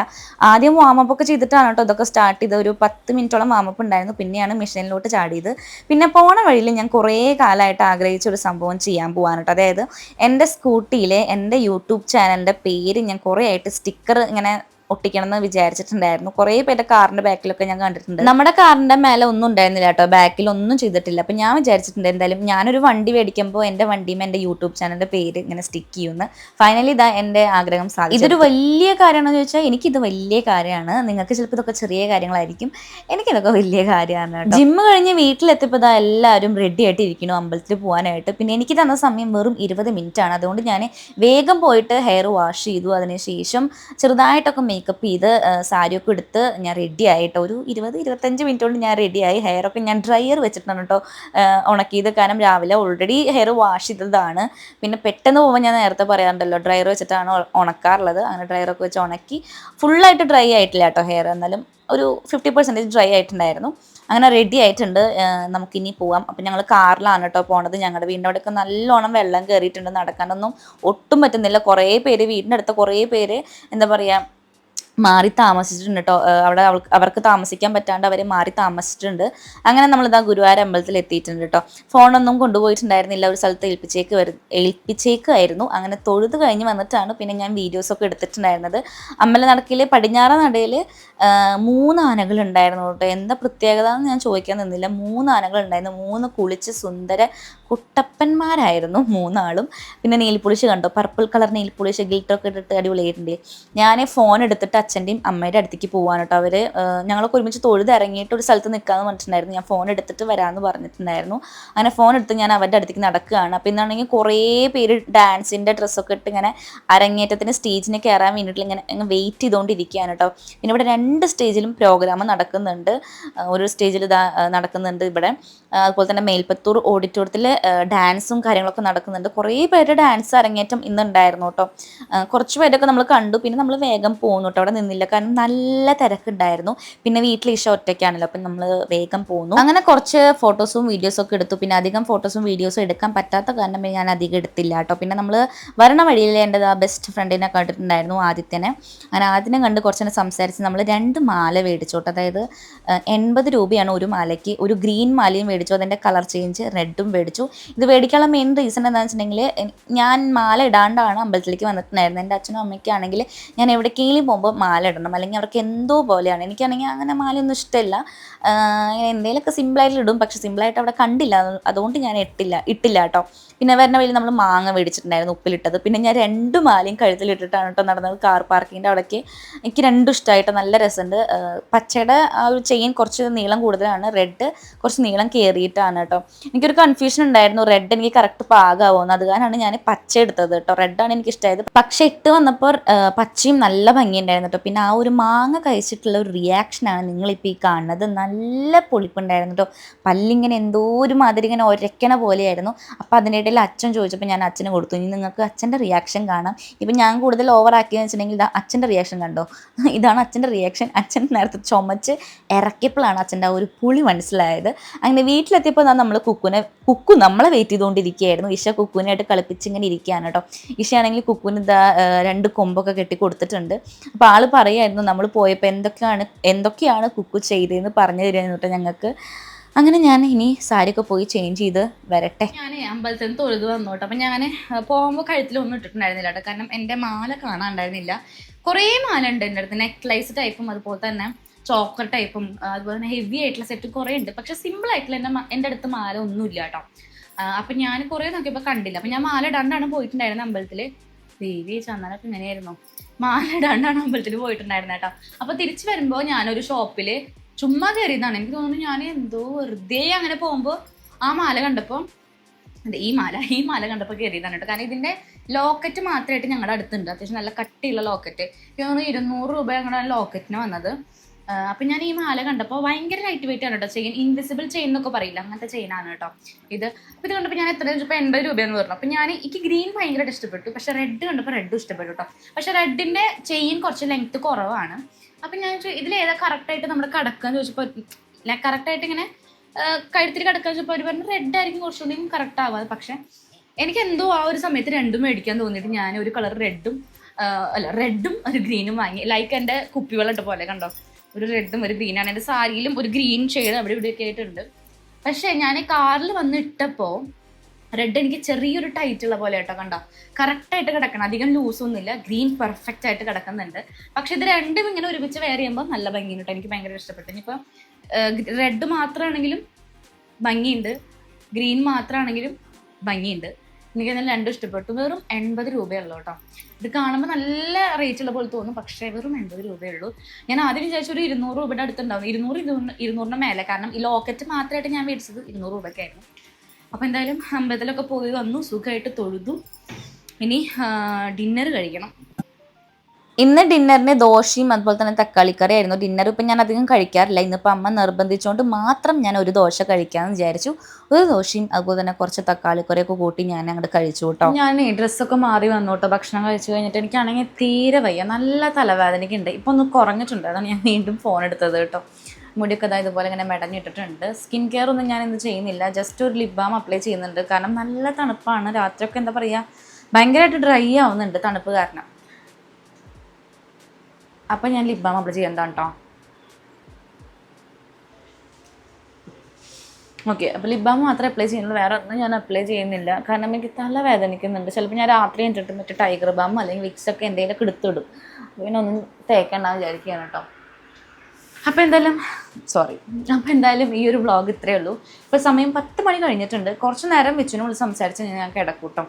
ആദ്യം വാമപ്പ് ഒക്കെ ചെയ്തിട്ടാണ് കേട്ടോ ഇതൊക്കെ സ്റ്റാർട്ട് ചെയ്തത്. ഒരു 10 മിനിറ്റോളം വാമപ്പ് ഉണ്ടായിരുന്നു. പിന്നെയാണ് മെഷീനിലോട്ട് ചാടിയത്. പിന്നെ പോണ വഴിയിൽ ഞാൻ കുറേ കാലമായിട്ട് ആഗ്രഹിച്ച ഒരു സംഭവം ചെയ്യാൻ പോകാൻ കേട്ടോ. അതായത് എൻ്റെ സ്കൂട്ടിയിലെ എൻ്റെ യൂട്യൂബ് ചാനലിൻ്റെ പേര് ഞാൻ കുറേ ആയിട്ട് സ്റ്റിക്കർ ഇങ്ങനെ ഒട്ടിക്കണം എന്ന് വിചാരിച്ചിട്ടുണ്ടായിരുന്നു. കുറേ പേരുടെ കാറിൻ്റെ ബാക്കിലൊക്കെ ഞാൻ കണ്ടിട്ടുണ്ട്. നമ്മുടെ കാറിൻ്റെ മേലെ ഒന്നും ഉണ്ടായിരുന്നില്ല കേട്ടോ, ബാക്കിൽ ഒന്നും ചെയ്തിട്ടില്ല. അപ്പം ഞാൻ വിചാരിച്ചിട്ടുണ്ട് എന്തായാലും ഞാനൊരു വണ്ടി മേടിക്കുമ്പോൾ എൻ്റെ വണ്ടിയും എൻ്റെ യൂട്യൂബ് ചാനലിൻ്റെ പേര് ഇങ്ങനെ സ്റ്റിക്ക് ചെയ്യുമെന്ന്. ഫൈനലി ഇതാ എൻ്റെ ആഗ്രഹം സാധിച്ചു. ഇതൊരു വലിയ കാര്യമാണെന്ന് ചോദിച്ചാൽ എനിക്കിത് വലിയ കാര്യമാണ്. നിങ്ങൾക്ക് ചിലപ്പോൾ ഇതൊക്കെ ചെറിയ കാര്യങ്ങളായിരിക്കും, എനിക്കിതൊക്കെ വലിയ കാര്യമാണ് കേട്ടോ. ജിമ്മ് കഴിഞ്ഞ് വീട്ടിലെത്തിയപ്പോൾ ഇതാ എല്ലാവരും റെഡി ആയിട്ട് ഇരിക്കുന്നു അമ്പലത്തിൽ പോകാനായിട്ട്. പിന്നെ എനിക്ക് തന്ന സമയം വെറും 20 മിനിറ്റ് ആണ്. അതുകൊണ്ട് ഞാൻ വേഗം പോയിട്ട് ഹെയർ വാഷ് ചെയ്തു. അതിനുശേഷം ചെറുതായിട്ടൊക്കെ മേക്കപ്പ് ചെയ്ത് സാരിയൊക്കെ എടുത്ത് ഞാൻ റെഡി ആയിട്ടോ. ഒരു 20-25 മിനിറ്റ് കൊണ്ട് ഞാൻ റെഡിയായി. ഹെയറൊക്കെ ഞാൻ ഡ്രയർ വെച്ചിട്ടാണ് കേട്ടോ ഉണക്കിയത്. കാരണം രാവിലെ ഓൾറെഡി ഹെയർ വാഷ് ചെയ്തതാണ്. പിന്നെ പെട്ടെന്ന് പോകുമ്പോൾ ഞാൻ നേരത്തെ പറയാറുണ്ടല്ലോ ഡ്രയർ വെച്ചിട്ടാണ് ഉണക്കാറുള്ളത്. അങ്ങനെ ഡ്രയറൊക്കെ വെച്ച് ഉണക്കി. ഫുള്ളായിട്ട് ഡ്രൈ ആയിട്ടില്ല കേട്ടോ ഹെയർ, എന്നാലും ഒരു 50% ഡ്രൈ ആയിട്ടുണ്ടായിരുന്നു. അങ്ങനെ റെഡി ആയിട്ടുണ്ട്, നമുക്കിനി പോവാം. അപ്പം ഞങ്ങൾ കാറിലാണ് കേട്ടോ പോണത്. ഞങ്ങളുടെ വീടിൻ്റെ അവിടെയൊക്കെ നല്ലോണം വെള്ളം കയറിയിട്ടുണ്ട്. നടക്കാനൊന്നും ഒട്ടും പറ്റുന്നില്ല. കുറേ പേര്, വീടിൻ്റെ അടുത്ത് കുറേ പേര് എന്താ പറയുക മാറി താമസിച്ചിട്ടുണ്ട് കേട്ടോ. അവിടെ അവർക്ക് താമസിക്കാൻ പറ്റാണ്ട് അവർ മാറി താമസിച്ചിട്ടുണ്ട്. അങ്ങനെ നമ്മളിതാ ഗുരുവായൂർ അമ്പലത്തിൽ എത്തിയിട്ടുണ്ട് കേട്ടോ. ഫോണൊന്നും കൊണ്ടുപോയിട്ടുണ്ടായിരുന്നില്ല, ഒരു സ്ഥലത്ത് ഏൽപ്പിച്ചേക്കായിരുന്നു. അങ്ങനെ തൊഴുത് കഴിഞ്ഞ് വന്നിട്ടാണ് പിന്നെ ഞാൻ വീഡിയോസൊക്കെ എടുത്തിട്ടുണ്ടായിരുന്നത്. അമ്പലനടക്കിൽ പടിഞ്ഞാറ നടയിൽ 3 ആനകളുണ്ടായിരുന്നു കേട്ടോ. എന്താ പ്രത്യേകത എന്ന് ഞാൻ ചോദിക്കാൻ നിന്നില്ല. 3 ആനകളുണ്ടായിരുന്നു. 3 കുളിച്ച് സുന്ദര കുട്ടപ്പന്മാരായിരുന്നു 3 ആളും. പിന്നെ നെയിൽപോളിഷ് കണ്ടോ, പർപ്പിൾ കളർ നെയിൽപോളിഷ് ഗിൽറ്ററൊക്കെ ഇട്ടിട്ട് അടിപൊളിയായിട്ടുണ്ട്. ഞാൻ ഫോൺ എടുത്തിട്ട് അച്ഛൻ്റെയും അമ്മയുടെ അടുത്തേക്ക് പോകാൻ കേട്ടോ. അവർ ഞങ്ങളൊക്കെ ഒരുമിച്ച് തൊഴുത് ഇറങ്ങിയിട്ട് ഒരു സ്ഥലത്ത് നിൽക്കാമെന്ന് പറഞ്ഞിട്ടുണ്ടായിരുന്നു. ഞാൻ ഫോൺ എടുത്തിട്ട് വരാമെന്ന് പറഞ്ഞിട്ടുണ്ടായിരുന്നു. അങ്ങനെ ഫോൺ എടുത്ത് ഞാൻ അവരുടെ അടുത്തേക്ക് നടക്കുകയാണ്. അപ്പോൾ ഇന്നാണെങ്കിൽ കുറേ പേര് ഡാൻസിൻ്റെ ഡ്രസ്സൊക്കെ ഇട്ട് ഇങ്ങനെ അരങ്ങേറ്റത്തിന് സ്റ്റേജിന് കയറാൻ വേണ്ടിയിട്ട് ഇങ്ങനെ വെയിറ്റ് ചെയ്തുകൊണ്ടിരിക്കുകയാണ് കേട്ടോ. പിന്നെ ഇവിടെ 2 സ്റ്റേജിലും പ്രോഗ്രാം നടക്കുന്നുണ്ട്. ഒരു സ്റ്റേജിൽ നടക്കുന്നുണ്ട് ഇവിടെ. അതുപോലെ തന്നെ മേൽപ്പത്തൂർ ഓഡിറ്റോറിയത്തിൽ ഡാൻസും കാര്യങ്ങളൊക്കെ നടക്കുന്നുണ്ട്. കുറേ പേരുടെ ഡാൻസ് അരങ്ങേറ്റം ഇന്നുണ്ടായിരുന്നു കേട്ടോ. കുറച്ച് പേരൊക്കെ നമ്മൾ കണ്ടു. പിന്നെ നമ്മൾ വേഗം പോകുന്നു കേട്ടോ, അവിടെ നിന്നില്ല. കാരണം നല്ല തിരക്കുണ്ടായിരുന്നു. പിന്നെ വീട്ടിൽ ഈശോ ഒറ്റയ്ക്കാണല്ലോ, അപ്പം നമ്മൾ വേഗം പോകുന്നു. അങ്ങനെ കുറച്ച് ഫോട്ടോസും വീഡിയോസും ഒക്കെ എടുത്തു. പിന്നെ അധികം ഫോട്ടോസും വീഡിയോസും എടുക്കാൻ പറ്റാത്ത കാരണം ഞാൻ അധികം എടുത്തില്ല കേട്ടോ. പിന്നെ നമ്മൾ വരണ വഴിയിൽ എൻ്റെ ബെസ്റ്റ് ഫ്രണ്ടിനെ കണ്ടിട്ടുണ്ടായിരുന്നു, ആദിത്യനെ. അങ്ങനെ ആദ്യം കണ്ട് കുറച്ചെന്നെ സംസാരിച്ച് നമ്മൾ 2 മാല മേടിച്ചോട്ടെ. അതായത് 80 രൂപയാണ് ഒരു മാലയ്ക്ക്. ഒരു ഗ്രീൻ മാലയും മേടിച്ചു, അതിൻ്റെ കളർ ചേഞ്ച് റെഡും മേടിച്ചു. ഇത് മേടിക്കാനുള്ള മെയിൻ റീസൺ എന്താണെന്ന് വെച്ചിട്ടുണ്ടെങ്കിൽ ഞാൻ മാല ഇടാണ്ടാണ് അമ്പലത്തിലേക്ക് വന്നിട്ടുണ്ടായിരുന്നത്. എൻ്റെ അച്ഛനും അമ്മയ്ക്കാണെങ്കിൽ ഞാൻ എവിടേക്കെങ്കിലും പോകുമ്പോൾ മാല ഇടണം, അല്ലെങ്കിൽ അവർക്ക് എന്തോ പോലെയാണ്. എനിക്കാണെങ്കിൽ അങ്ങനെ മാലയൊന്നും ഇഷ്ടമില്ല. എന്തെങ്കിലുമൊക്കെ സിമ്പിളായിട്ട് ഇടും, പക്ഷെ സിമ്പിളായിട്ട് അവിടെ കണ്ടില്ല, അതുകൊണ്ട് ഞാൻ ഇട്ടില്ല കേട്ടോ. പിന്നെ വരുന്ന വഴി നമ്മൾ മാങ്ങ മേടിച്ചിട്ടുണ്ടായിരുന്നു ഉപ്പിലിട്ടത്. പിന്നെ ഞാൻ 2 മാലയും കഴുത്തിലിട്ടിട്ടാണ് കേട്ടോ നടന്നത് കാർ പാർക്കിങ്ങിൻ്റെ അവിടേക്ക്. എനിക്ക് രണ്ടും ഇഷ്ടമായിട്ട് നല്ല രസമുണ്ട്. പച്ചയുടെ ആ ഒരു ചെയിൻ കുറച്ച് നീളം കൂടുതലാണ്, റെഡ് കുറച്ച് നീളം കയറിയിട്ടാണ് കേട്ടോ. എനിക്കൊരു കൺഫ്യൂഷൻ ഉണ്ടായിരുന്നു, റെഡ് എനിക്ക് കറക്റ്റ് പാകാവുമെന്ന്. അത് കാരണമാണ് ഞാൻ പച്ച എടുത്തത് കേട്ടോ. റെഡാണ് എനിക്ക് ഇഷ്ടമായത്. പക്ഷെ ഇട്ട് വന്നപ്പോൾ പച്ചയും നല്ല ഭംഗിയുണ്ടായിരുന്നു കേട്ടോ. പിന്നെ ആ ഒരു മാങ്ങ കഴിച്ചിട്ടുള്ള ഒരു റിയാക്ഷനാണ് നിങ്ങളിപ്പോൾ ഈ കാണുന്നത്. നല്ല പൊളിപ്പുണ്ടായിരുന്നു കേട്ടോ. പല്ലിങ്ങനെ എന്തോ ഒരു മാതിരി ഇങ്ങനെ ഒരയ്ക്കണ പോലെയായിരുന്നു. അപ്പോൾ അതിനിടയിൽ അച്ഛൻ ചോദിച്ചപ്പോൾ ഞാൻ അച്ഛന് കൊടുത്തു. ഇനി നിങ്ങൾക്ക് അച്ഛൻ്റെ റിയാക്ഷൻ കാണാം. ഇപ്പം ഞാൻ കൂടുതൽ ഓവറാക്കിയെന്ന് വെച്ചിട്ടുണ്ടെങ്കിൽ ഇതാ അച്ഛൻ്റെ റിയാക്ഷൻ കണ്ടോ, ഇതാണ് അച്ഛൻ്റെ റിയാക്ഷൻ. അച്ഛൻ നേരത്തെ ചുമച്ച് ഇറക്കിയപ്പോഴാണ് അച്ഛൻ്റെ ആ ഒരു പുളി മനസ്സിലായത്. അങ്ങനെ വീട്ടിലെത്തിയപ്പോൾ നമ്മൾ കുക്കു നമ്മളെ വെയിറ്റ് ചെയ്തുകൊണ്ടിരിക്കുകയായിരുന്നു. ഇഷ കുക്കുവിനായിട്ട് കളിപ്പിച്ച് ഇങ്ങനെ ഇരിക്കുകയാണ് കേട്ടോ. ഇഷയാണെങ്കിൽ കുക്കുവിന് ഇതാ 2 കൊമ്പൊക്കെ കെട്ടി കൊടുത്തിട്ടുണ്ട്. അപ്പോൾ ആൾ പറയായിരുന്നു നമ്മൾ പോയപ്പോൾ എന്തൊക്കെയാണ് കുക്കു ചെയ്തതെന്ന് പറഞ്ഞു തരുമായിരുന്നു കേട്ടോ ഞങ്ങൾക്ക്. അങ്ങനെ ഞാൻ ഇനി സാരിയൊക്കെ പോയി ചേഞ്ച് ചെയ്ത് വരട്ടെ. ഞാൻ അമ്പലത്തിൽ നിന്ന് തൊഴുത് വന്നോട്ടെ. അപ്പം ഞാൻ പോകുമ്പോൾ കഴുത്തിലൊന്നും ഇട്ടിട്ടുണ്ടായിരുന്നില്ല കേട്ടോ, കാരണം എൻ്റെ മാല കാണാനുണ്ടായിരുന്നില്ല. കുറേ മാല ഉണ്ട് എൻ്റെ അടുത്ത്, നെക്ലൈസ് ടൈപ്പും അതുപോലെ തന്നെ ചോക്കർ ടൈപ്പും അതുപോലെ തന്നെ ഹെവി ആയിട്ടുള്ള സെറ്റ് കുറേ ഉണ്ട്. പക്ഷെ സിമ്പിൾ ആയിട്ടുള്ള എൻ്റെ അടുത്ത് മാല ഒന്നുമില്ല കേട്ടോ. അപ്പം ഞാൻ കുറേ നോക്കിയപ്പോൾ കണ്ടില്ല. അപ്പം ഞാൻ മാല ഇടാണ്ടാണ് പോയിട്ടുണ്ടായിരുന്നത് അമ്പലത്തിൽ. ദേവി ചന്ദനൊക്കെ ഇങ്ങനെയായിരുന്നു, മാല ഇടാണ്ടാണ് അമ്പലത്തിൽ പോയിട്ടുണ്ടായിരുന്നത് കേട്ടോ. അപ്പോൾ തിരിച്ച് വരുമ്പോൾ ഞാനൊരു ഷോപ്പിൽ ചുമ്മാ കയറിയതാണ്. എനിക്ക് തോന്നുന്നു ഞാൻ എന്തോ വെറുതെ അങ്ങനെ പോകുമ്പോൾ ആ മാല കണ്ടപ്പോൾ ഈ മാല കണ്ടപ്പോൾ കയറിയതാണ് കേട്ടോ. കാരണം ഇതിൻ്റെ ലോക്കറ്റ് മാത്രമായിട്ട് ഞങ്ങളുടെ അടുത്തുണ്ട്, അത്യാവശ്യം നല്ല കട്ടിയുള്ള ലോക്കറ്റ്. എനിക്ക് തോന്നുന്നു 200 രൂപ ഞങ്ങളുടെ ലോക്കറ്റിന് വന്നത്. അപ്പം ഞാൻ ഈ മാല കണ്ടപ്പോൾ ഭയങ്കര ലൈറ്റ് വെയിറ്റ് ആണ് കേട്ടോ. ചെയിൻ ഇൻവിസിബിൾ ചെയിൻ എന്നൊക്കെ പറയില്ല, അങ്ങനത്തെ ചെയിനാണ് കേട്ടോ ഇത്. അപ്പോൾ ഇത് കണ്ടപ്പോൾ ഞാൻ എത്ര ചോദിച്ചപ്പോൾ 80 രൂപയെന്ന് പറഞ്ഞു. അപ്പം എനിക്ക് ഗ്രീൻ ഭയങ്കരമായിട്ട് ഇഷ്ടപ്പെട്ടു, പക്ഷെ റെഡ് കണ്ടപ്പോൾ റെഡും ഇഷ്ടപ്പെട്ടു കേട്ടോ. പക്ഷെ റെഡിൻ്റെ ചെയിൻ കുറച്ച് ലെങ്ത്ത് കുറവാണ്. അപ്പം ഞാൻ ഇതിലേതാ കറക്റ്റായിട്ട് നമ്മുടെ കടക്കാന്ന് ചോദിച്ചപ്പോൾ കറക്റ്റായിട്ട് ഇങ്ങനെ കഴുത്തിൽ കടക്കാൻ ചോദിച്ചപ്പോൾ അവർ പറഞ്ഞു റെഡ് ആയിരിക്കും കുറച്ചുകൂടി കറക്റ്റ് ആവാതെ. പക്ഷെ എനിക്ക് എന്തോ ആ ഒരു സമയത്ത് രണ്ടും മേടിക്കാൻ തോന്നിയിട്ട് ഞാൻ ഒരു കളർ റെഡും ഒരു ഗ്രീനും വാങ്ങി. ലൈക്ക് എൻ്റെ കുപ്പിവെള്ളം ഇട്ട പോലെ കണ്ടോ, ഒരു റെഡും ഒരു ഗ്രീനാണ്. എൻ്റെ സാരിയിലും ഒരു ഗ്രീൻ ഷെയ്ഡ് അവിടെ ഇവിടെയൊക്കെ ആയിട്ടുണ്ട്. പക്ഷേ ഞാൻ കാറിൽ വന്ന് ഇട്ടപ്പോൾ റെഡ് എനിക്ക് ചെറിയൊരു ടൈറ്റുള്ള പോലെ കേട്ടോ. കണ്ടോ, കറക്റ്റായിട്ട് കിടക്കണം, അധികം ലൂസൊന്നുമില്ല. ഗ്രീൻ പെർഫെക്റ്റ് ആയിട്ട് കിടക്കുന്നുണ്ട്. പക്ഷെ ഇത് രണ്ടും ഇങ്ങനെ ഒരുമിച്ച് വെയർ ചെയ്യുമ്പോൾ നല്ല ഭംഗിയുണ്ട് കേട്ടോ. എനിക്ക് ഭയങ്കര ഇഷ്ടപ്പെട്ടു. ഇനിയിപ്പോൾ റെഡ് മാത്രമാണെങ്കിലും ഭംഗിയുണ്ട്, ഗ്രീൻ മാത്രമാണെങ്കിലും ഭംഗിയുണ്ട്. എനിക്ക് നല്ല രണ്ടും ഇഷ്ടപ്പെട്ടു. വെറും 80 രൂപയുള്ളൂ കേട്ടോ. ഇത് കാണുമ്പോൾ നല്ല റേറ്റുള്ള പോലെ തോന്നും, പക്ഷേ വെറും 80 രൂപയുള്ളൂ. ഞാൻ ആദ്യം വിചാരിച്ചു ഒരു 200 രൂപയുടെ അടുത്തുണ്ടാവും, 200-200 മേലെ. കാരണം ഈ ലോക്കറ്റ് മാത്രമായിട്ട് ഞാൻ മേടിച്ചത് 200 രൂപയ്ക്കായിരുന്നു. അപ്പോൾ എന്തായാലും അമ്പലത്തിലൊക്കെ പോയി വന്നു, സുഖമായിട്ട് തൊഴുതു. ഇനി ഡിന്നർ കഴിക്കണം. ഇന്ന് ഡിന്നറിന് ദോശയും അതുപോലെ തന്നെ തക്കാളിക്കറി ആയിരുന്നു ഡിന്നർ. ഇപ്പം ഞാൻ അധികം കഴിക്കാറില്ല. ഇന്നിപ്പോൾ അമ്മ നിർബന്ധിച്ചുകൊണ്ട് മാത്രം ഞാൻ ഒരു ദോശ കഴിക്കാമെന്ന് വിചാരിച്ചു. ഒരു ദോശയും അതുപോലെ തന്നെ കുറച്ച് തക്കാളിക്കറിയൊക്കെ കൂട്ടി ഞാൻ അങ്ങോട്ട് കഴിച്ചു കേട്ടോ. ഞാൻ ഡ്രസ്സൊക്കെ മാറി വന്നു കേട്ടോ. ഭക്ഷണം കഴിച്ചു കഴിഞ്ഞിട്ട് എനിക്കാണെങ്കിൽ തീരെ വയ്യ, നല്ല തലവേദനയ്ക്കുണ്ട്. ഇപ്പോൾ ഒന്ന് കുറഞ്ഞിട്ടുണ്ട്, അതാണ് ഞാൻ വീണ്ടും ഫോൺ എടുത്തത് കേട്ടോ. മുടിയൊക്കെ അതായത് ഇതുപോലെ ഇങ്ങനെ മെടഞ്ഞിട്ടിട്ടുണ്ട്. സ്കിൻ കെയർ ഒന്നും ഞാൻ ഇന്ന് ചെയ്യുന്നില്ല, ജസ്റ്റ് ഒരു ലിപ് ബാം അപ്ലൈ ചെയ്യുന്നുണ്ട്. കാരണം നല്ല തണുപ്പാണ്, രാത്രിയൊക്കെ എന്താ പറയുക ഭയങ്കരമായിട്ട് ഡ്രൈ ആവുന്നുണ്ട് തണുപ്പ് കാരണം. അപ്പം ഞാൻ ലിപ് ബാം അപ്ലൈ ചെയ്യണ്ടാണ് കേട്ടോ. ഓക്കെ, അപ്പോൾ ലിപ് ബാം മാത്രമേ അപ്ലൈ ചെയ്യുന്നുള്ളൂ, വേറെ ഒന്നും ഞാൻ അപ്ലൈ ചെയ്യുന്നില്ല. കാരണം എനിക്ക് തല വേദനിക്കുന്നുണ്ട്. ചിലപ്പോൾ ഞാൻ രാത്രി കഴിഞ്ഞിട്ട് മറ്റേ ടൈഗർ ബാം അല്ലെങ്കിൽ വിക്സൊക്കെ എന്തെങ്കിലുമൊക്കെ എടുത്തിടും. പിന്നെ ഒന്നും തേക്കണ്ടെന്ന് വിചാരിക്കുകയാണ് കേട്ടോ. അപ്പോൾ എന്തായാലും ഈ ഒരു വ്ളോഗ് ഇത്രയേ ഉള്ളൂ. ഇപ്പോൾ സമയം 10 മണി കഴിഞ്ഞിട്ടുണ്ട്. കുറച്ച് നേരം വിച്ചുവിനോട് സംസാരിച്ച് ഞാൻ കിടക്കൂട്ടോ.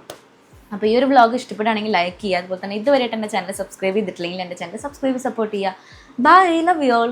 അപ്പോൾ ഈ ഒരു വ്ളോഗ് ഇഷ്ടപ്പെടുകയാണെങ്കിൽ ലൈക്ക് ചെയ്യുക. അതുപോലെ തന്നെ ഇതുവരെയായിട്ട് എൻ്റെ ചാനൽ സബ്സ്ക്രൈബ് ചെയ്തിട്ടില്ലെങ്കിൽ എൻ്റെ ചാനൽ സബ്സ്ക്രൈബ് സപ്പോർട്ട് ചെയ്യുക. Bye, love you all.